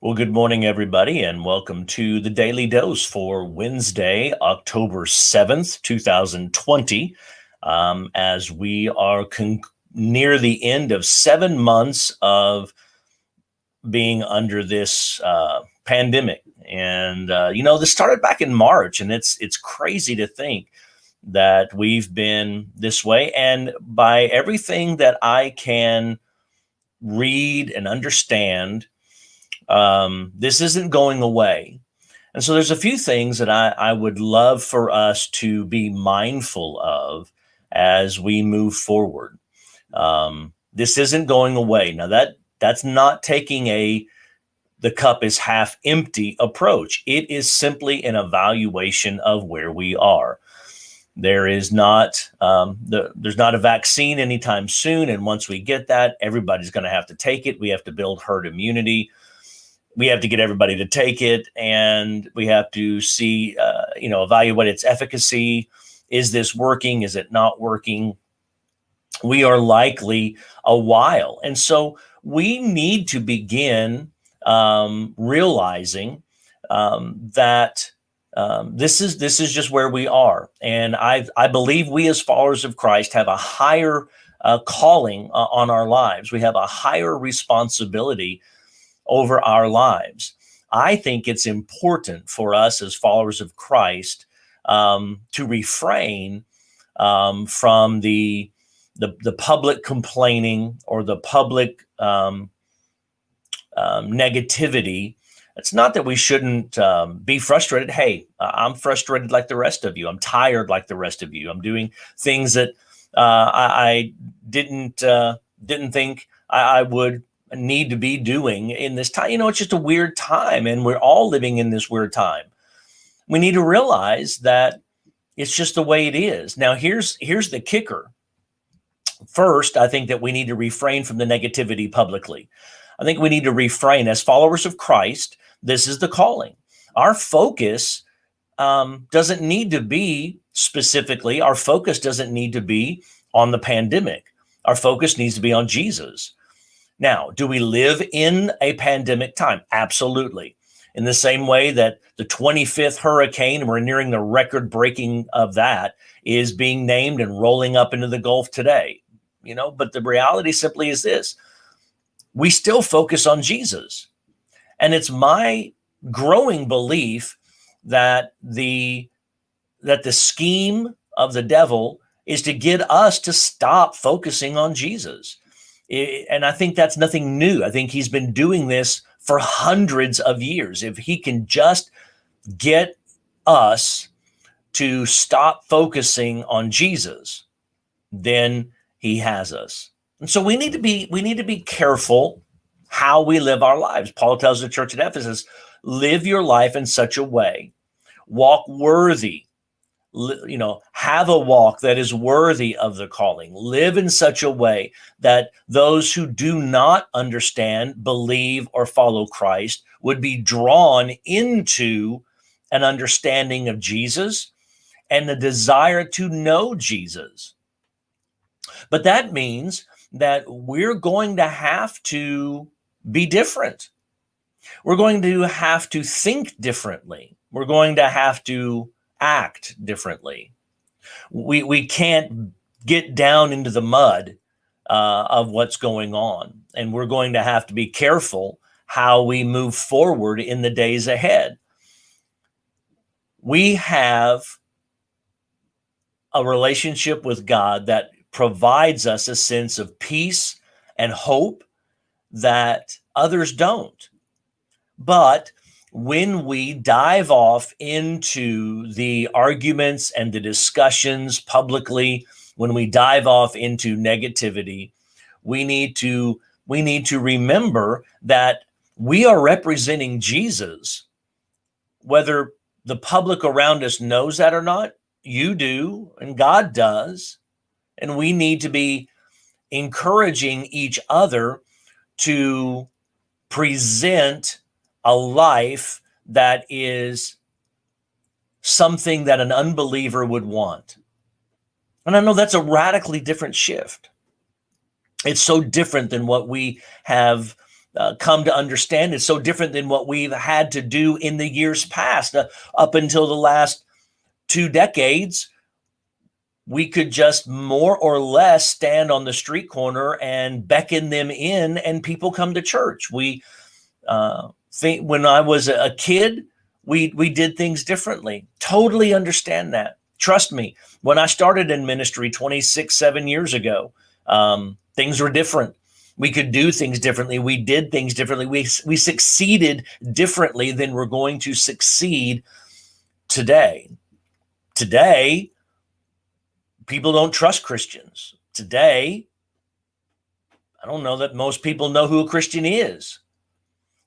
Well, good morning, everybody, and welcome to the Daily Dose for Wednesday, October 7th, 2020. As we are near the end of 7 months of being under this pandemic. And, this started back in March, and it's crazy to think that we've been this way. And by everything that I can read and understand, this isn't going away. And so there's a few things that I would love for us to be mindful of as we move forward. This isn't going away. Now that's not taking the cup is half empty approach. It is simply an evaluation of where we are. There is not there's not a vaccine anytime soon, and once we get that, everybody's going to have to take it. We have to build herd immunity. We have to get everybody to take it, and we have to see, evaluate its efficacy. Is this working? Is it not working? We are likely a while. And so we need to begin realizing that this is just where we are. And I believe we as followers of Christ have a higher calling on our lives. We have a higher responsibility over our lives. I think it's important for us as followers of Christ to refrain from the public complaining or the public negativity. It's not that we shouldn't be frustrated. Hey, I'm frustrated like the rest of you. I'm tired like the rest of you. I'm doing things that I didn't think I would need to be doing in this time. It's just a weird time, and we're all living in this weird time. We need to realize that it's just the way it is. Now, here's the kicker. First, I think that we need to refrain from the negativity publicly. I think we need to refrain as followers of Christ. This is the calling. Our focus doesn't need to be specifically, our focus doesn't need to be on the pandemic. Our focus needs to be on Jesus. Now, do we live in a pandemic time? Absolutely. In the same way that the 25th hurricane, we're nearing the record breaking of that, is being named and rolling up into the Gulf today. But the reality simply is this: we still focus on Jesus. And it's my growing belief that the scheme of the devil is to get us to stop focusing on Jesus. And I think that's nothing new. I think he's been doing this for hundreds of years. If he can just get us to stop focusing on Jesus, then he has us. And so we need to be careful how we live our lives. Paul tells the church at Ephesus, live your life in such a way, walk worthy, have a walk that is worthy of the calling. Live in such a way that those who do not understand, believe, or follow Christ would be drawn into an understanding of Jesus and the desire to know Jesus. But that means that we're going to have to be different. We're going to have to think differently. We're going to have to act differently. We can't get down into the mud of what's going on. And we're going to have to be careful how we move forward in the days ahead. We have a relationship with God that provides us a sense of peace and hope that others don't. But when we dive off into the arguments and the discussions publicly, when we dive off into negativity, we need to remember that we are representing Jesus, whether the public around us knows that or not. You do, and God does. And we need to be encouraging each other to present a life that is something that an unbeliever would want. And I know that's a radically different shift. It's so different than what we have come to understand. It's so different than what we've had to do in the years past. Up until the last 2 decades, we could just more or less stand on the street corner and beckon them in, and people come to church. We think when I was a kid, we did things differently. Totally understand that. Trust me, when I started in ministry 7 years ago, things were different. We could do things differently. We did things differently. We succeeded differently than we're going to succeed today. Today, people don't trust Christians. Today, I don't know that most people know who a Christian is.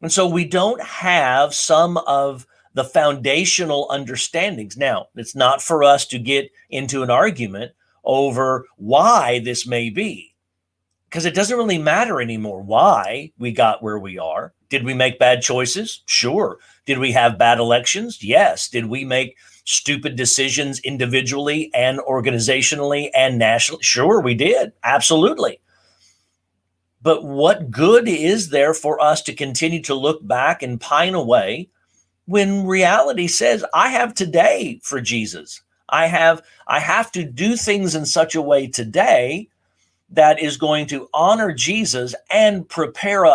And so we don't have some of the foundational understandings. Now, it's not for us to get into an argument over why this may be, because it doesn't really matter anymore why we got where we are. Did we make bad choices? Sure. Did we have bad elections? Yes. Did we make stupid decisions individually and organizationally and nationally? Sure, we did. Absolutely. But what good is there for us to continue to look back and pine away when reality says, I have today for Jesus? I have to do things in such a way today that is going to honor Jesus and prepare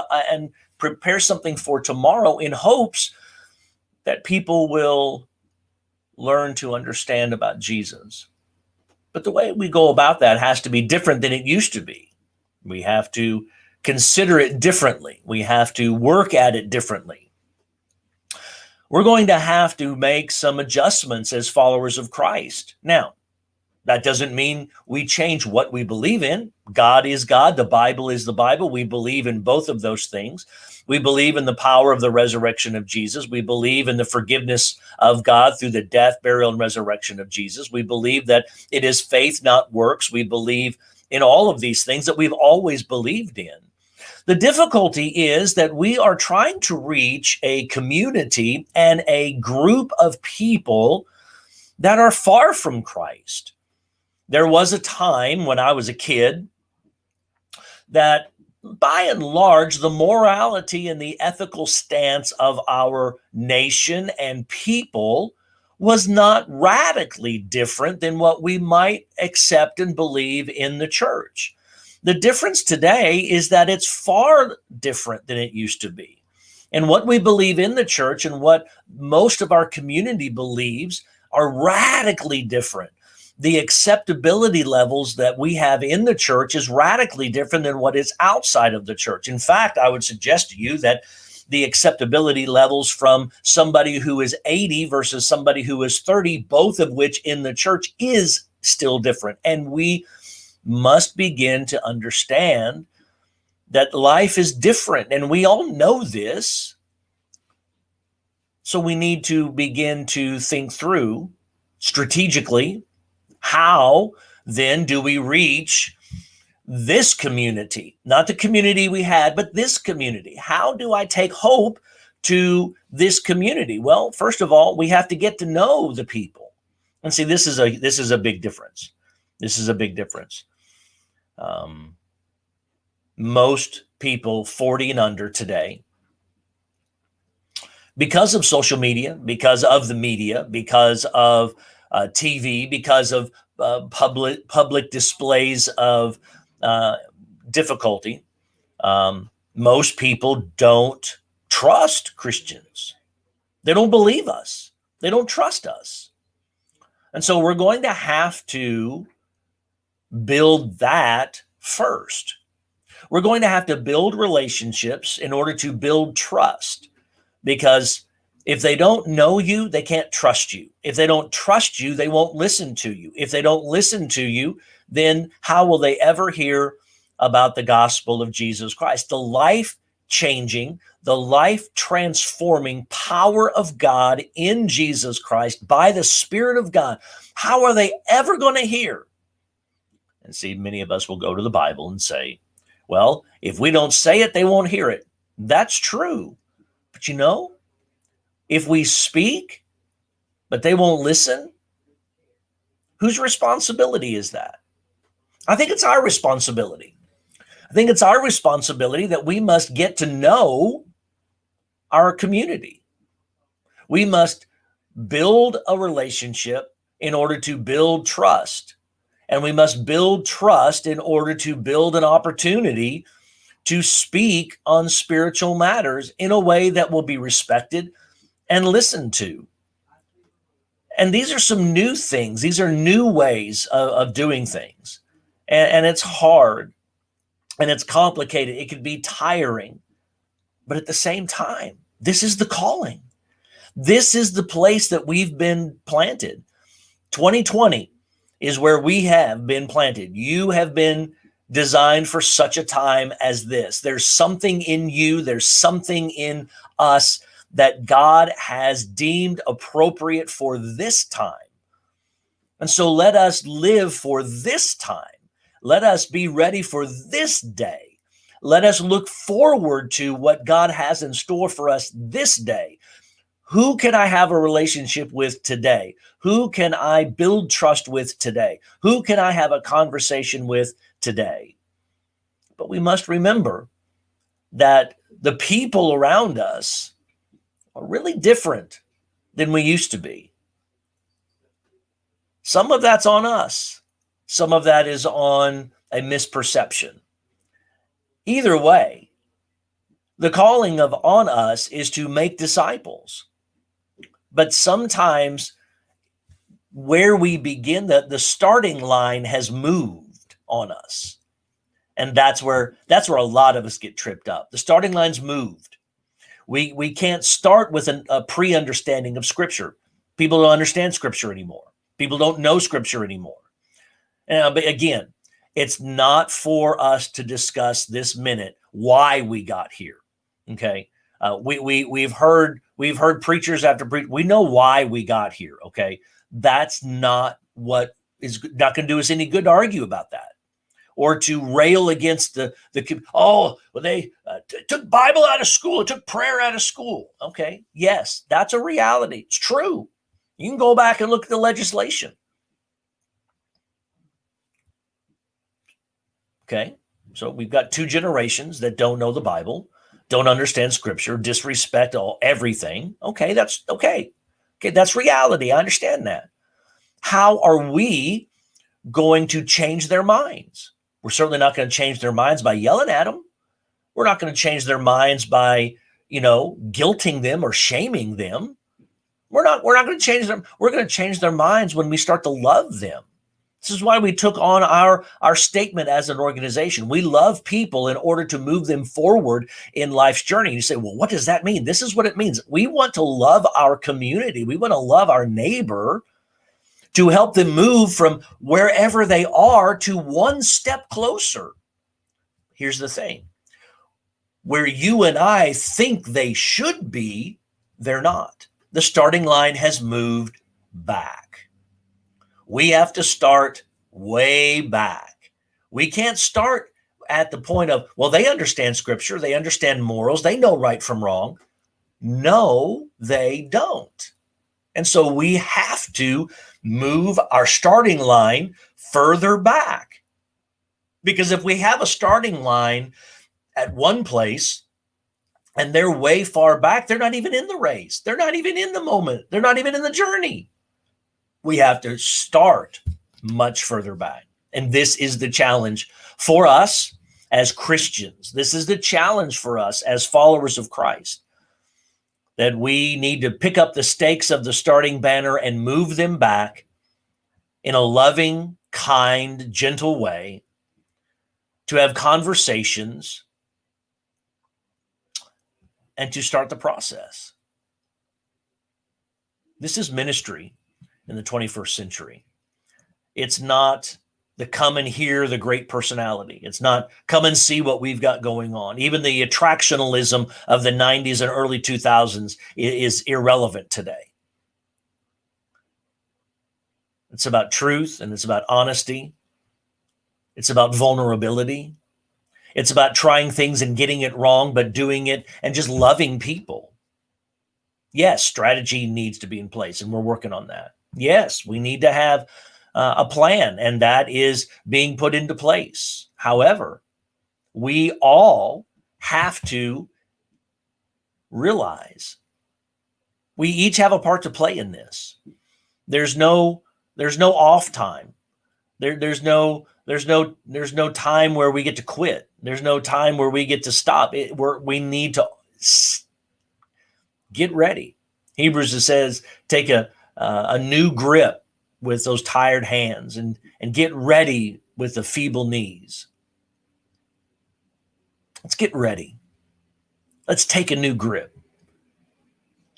something for tomorrow, in hopes that people will learn to understand about Jesus. But the way we go about that has to be different than it used to be. We have to consider it differently. We have to work at it differently. We're going to have to make some adjustments as followers of Christ. Now, that doesn't mean we change what we believe in. God is God. The Bible is the Bible. We believe in both of those things. We believe in the power of the resurrection of Jesus. We believe in the forgiveness of God through the death, burial, and resurrection of Jesus. We believe that it is faith, not works. We believe in all of these things that we've always believed in. The difficulty is that we are trying to reach a community and a group of people that are far from Christ. There was a time when I was a kid that, by and large, the morality and the ethical stance of our nation and people was not radically different than what we might accept and believe in the church. The difference today is that it's far different than it used to be. And what we believe in the church and what most of our community believes are radically different. The acceptability levels that we have in the church is radically different than what is outside of the church. In fact, I would suggest to you that the acceptability levels from somebody who is 80 versus somebody who is 30, both of which in the church, is still different. And we must begin to understand that life is different, and we all know this. So we need to begin to think through strategically, how then do we reach this community? Not the community we had, but this community. How do I take hope to this community? Well, first of all, we have to get to know the people. And see, this is a big difference. This is a big difference. Most people 40 and under today, because of social media, because of the media, because of TV, because of public displays of difficulty, most people don't trust Christians. They don't believe us. They don't trust us. And so we're going to have to build that first. We're going to have to build relationships in order to build trust, because if they don't know you, they can't trust you. If they don't trust you, they won't listen to you. If they don't listen to you, then how will they ever hear about the gospel of Jesus Christ? The life-changing, the life-transforming power of God in Jesus Christ by the Spirit of God. How are they ever going to hear? And see, many of us will go to the Bible and say, well, if we don't say it, they won't hear it. That's true. But you know, if we speak, but they won't listen, whose responsibility is that? I think it's our responsibility. I think it's our responsibility that we must get to know our community. We must build a relationship in order to build trust. And we must build trust in order to build an opportunity to speak on spiritual matters in a way that will be respected and listened to. And these are some new things. These are new ways of doing things. And it's hard and it's complicated. It can be tiring. But at the same time, this is the calling. This is the place that we've been planted. 2020 is where we have been planted. You have been designed for such a time as this. There's something in you, there's something in us that God has deemed appropriate for this time. And so let us live for this time. Let us be ready for this day. Let us look forward to what God has in store for us this day. Who can I have a relationship with today? Who can I build trust with today? Who can I have a conversation with today? But we must remember that the people around us are really different than we used to be. Some of that's on us. Some of that is on a misperception. Either way, the calling on us is to make disciples. But sometimes where we begin, the starting line has moved on us. And that's where a lot of us get tripped up. The starting line's moved. We can't start with a pre-understanding of Scripture. People don't understand Scripture anymore. People don't know Scripture anymore. But again, it's not for us to discuss this minute why we got here. Okay, we've heard preachers after preachers. We know why we got here. Okay, that's not what is not going to do us any good to argue about that, or to rail against they took Bible out of school, it took prayer out of school. Okay, yes, that's a reality. It's true. You can go back and look at the legislation. Okay, so we've got two generations that don't know the Bible, don't understand Scripture, disrespect everything. Okay, that's okay. Okay, that's reality. I understand that. How are we going to change their minds? We're certainly not going to change their minds by yelling at them. We're not going to change their minds by, guilting them or shaming them. We're not going to change them. We're going to change their minds when we start to love them. This is why we took on our statement as an organization. We love people in order to move them forward in life's journey. You say, well, what does that mean? This is what it means. We want to love our community. We want to love our neighbor to help them move from wherever they are to one step closer. Here's the thing. Where you and I think they should be, they're not. The starting line has moved back. We have to start way back. We can't start at the point of, well, they understand Scripture, they understand morals, they know right from wrong. No, they don't. And so we have to move our starting line further back. Because if we have a starting line at one place and they're way far back, they're not even in the race. They're not even in the moment. They're not even in the journey. We have to start much further back. And this is the challenge for us as Christians. This is the challenge for us as followers of Christ, that we need to pick up the stakes of the starting banner and move them back in a loving, kind, gentle way, to have conversations and to start the process. This is ministry in the 21st century. It's not the come and hear the great personality. It's not come and see what we've got going on. Even the attractionalism of the 90s and early 2000s is irrelevant today. It's about truth, and it's about honesty. It's about vulnerability. It's about trying things and getting it wrong, but doing it and just loving people. Yes, strategy needs to be in place, and we're working on that. Yes, we need to have a plan, and that is being put into place. However, we all have to realize we each have a part to play in this. There's no off time. There's no time where we get to quit. There's no time where we get to stop. We need to get ready. Hebrews says, take a new grip with those tired hands and get ready with the feeble knees. Let's get ready. Let's take a new grip.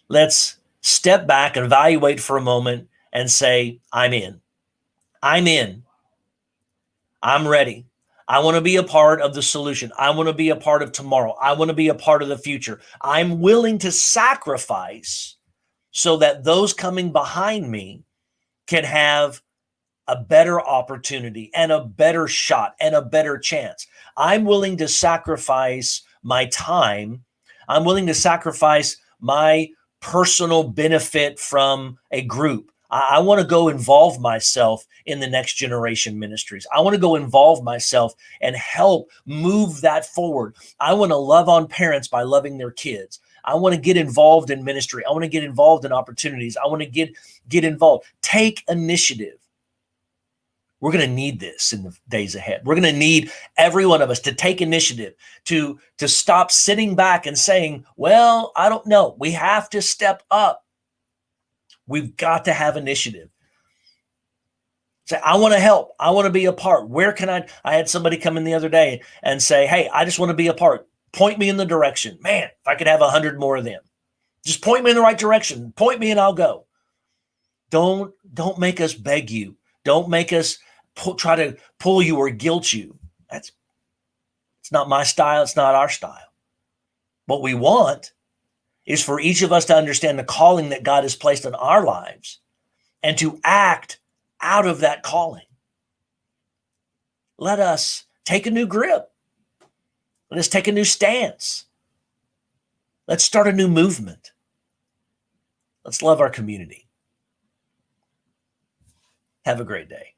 Let's step back and evaluate for a moment and say, I'm in. I'm in. I'm ready. I want to be a part of the solution. I want to be a part of tomorrow. I want to be a part of the future. I'm willing to sacrifice so that those coming behind me can have a better opportunity and a better shot and a better chance. I'm willing to sacrifice my time. I'm willing to sacrifice my personal benefit from a group. I want to go involve myself in the next generation ministries. I want to go involve myself and help move that forward. I want to love on parents by loving their kids. I want to get involved in ministry. I want to get involved in opportunities. I want to get involved. Take initiative. We're going to need this in the days ahead. We're going to need every one of us to take initiative, to stop sitting back and saying, well, I don't know. We have to step up. We've got to have initiative. Say, I want to help. I want to be a part. Where can I had somebody come in the other day and say, hey, I just want to be a part. Point me in the direction. Man, if I could have 100 more of them. Just point me in the right direction. Point me and I'll go. Don't make us beg you. Don't make us try to pull you or guilt you. It's not my style. It's not our style. What we want is for each of us to understand the calling that God has placed on our lives and to act out of that calling. Let us take a new grip. Let us take a new stance. Let's start a new movement. Let's love our community. Have a great day.